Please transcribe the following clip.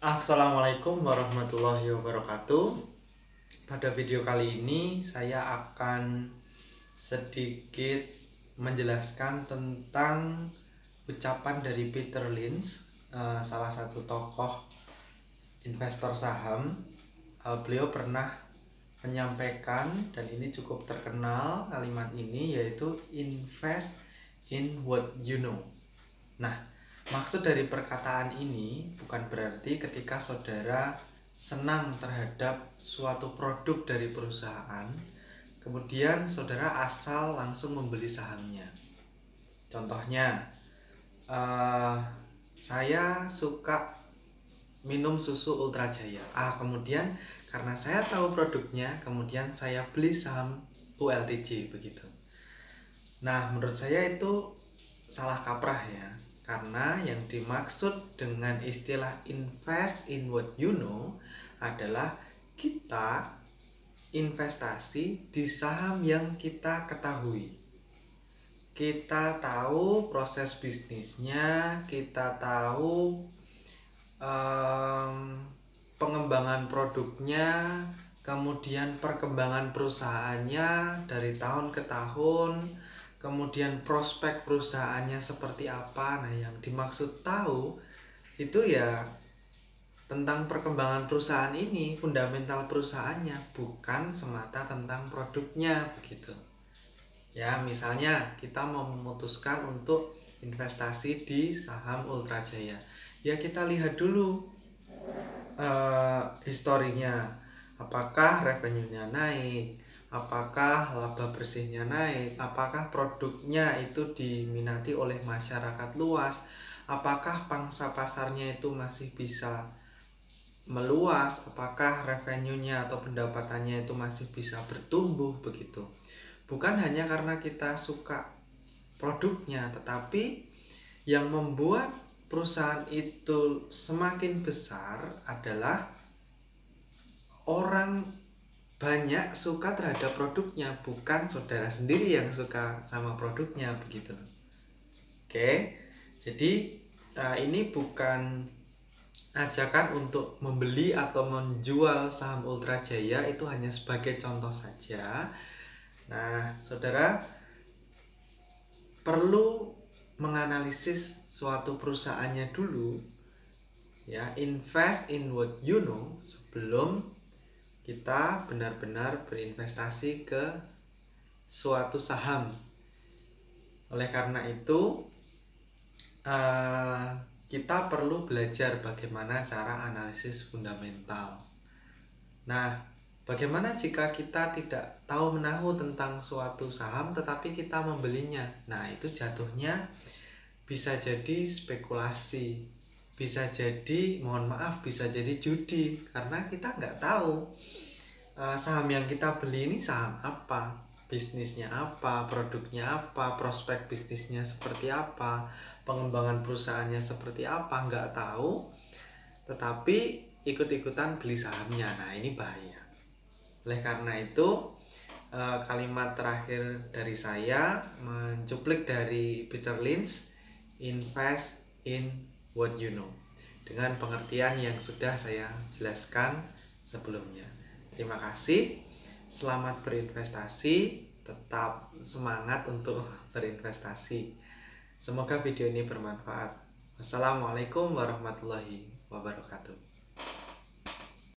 Assalamualaikum warahmatullahi wabarakatuh. Pada video kali ini saya akan sedikit menjelaskan tentang ucapan dari Peter Lynch, salah satu tokoh investor saham. Beliau pernah menyampaikan, dan ini cukup terkenal kalimat ini, yaitu invest in what you know. Nah, maksud dari perkataan ini bukan berarti ketika saudara senang terhadap suatu produk dari perusahaan, kemudian saudara asal langsung membeli sahamnya. Contohnya, saya suka minum susu Ultra Jaya. Kemudian karena saya tahu produknya, kemudian saya beli saham ULTJ begitu. Nah, menurut saya itu salah kaprah ya. Karena yang dimaksud dengan istilah invest in what you know adalah kita investasi di saham yang kita ketahui. Kita tahu proses bisnisnya, kita tahu pengembangan produknya, kemudian perkembangan perusahaannya dari tahun ke tahun, kemudian prospek perusahaannya seperti apa. Nah, yang dimaksud tahu itu ya tentang perkembangan perusahaan ini, fundamental perusahaannya, bukan semata tentang produknya begitu. Ya, misalnya kita mau memutuskan untuk investasi di saham Ultra Jaya. Ya, kita lihat dulu historinya. Apakah revenue-nya naik? Apakah laba bersihnya naik? Apakah produknya itu diminati oleh masyarakat luas? Apakah pangsa pasarnya itu masih bisa meluas? Apakah revenue-nya atau pendapatannya itu masih bisa bertumbuh begitu? Bukan hanya karena kita suka produknya, tetapi yang membuat perusahaan itu semakin besar adalah orang banyak suka terhadap produknya, bukan saudara sendiri yang suka sama produknya begitu. Oke, jadi ini bukan ajakan untuk membeli atau menjual saham Ultra Jaya, itu hanya sebagai contoh saja. Nah, saudara perlu menganalisis suatu perusahaannya dulu ya, invest in what you know sebelum kita benar-benar berinvestasi ke suatu saham. Oleh karena itu kita perlu belajar bagaimana cara analisis fundamental. Nah, bagaimana jika kita tidak tahu menahu tentang suatu saham tetapi kita membelinya? Nah, itu jatuhnya bisa jadi spekulasi, bisa jadi, mohon maaf, bisa jadi judi, karena kita nggak tahu saham yang kita beli ini saham apa, bisnisnya apa, produknya apa, prospek bisnisnya seperti apa, pengembangan perusahaannya seperti apa, nggak tahu, tetapi ikut-ikutan beli sahamnya. Nah, ini bahaya. Oleh karena itu, kalimat terakhir dari saya mencuplik dari Peter Lynch, invest in what you know, dengan pengertian yang sudah saya jelaskan sebelumnya. Terima kasih, selamat berinvestasi, tetap semangat untuk berinvestasi. Semoga video ini bermanfaat. Wassalamualaikum warahmatullahi wabarakatuh.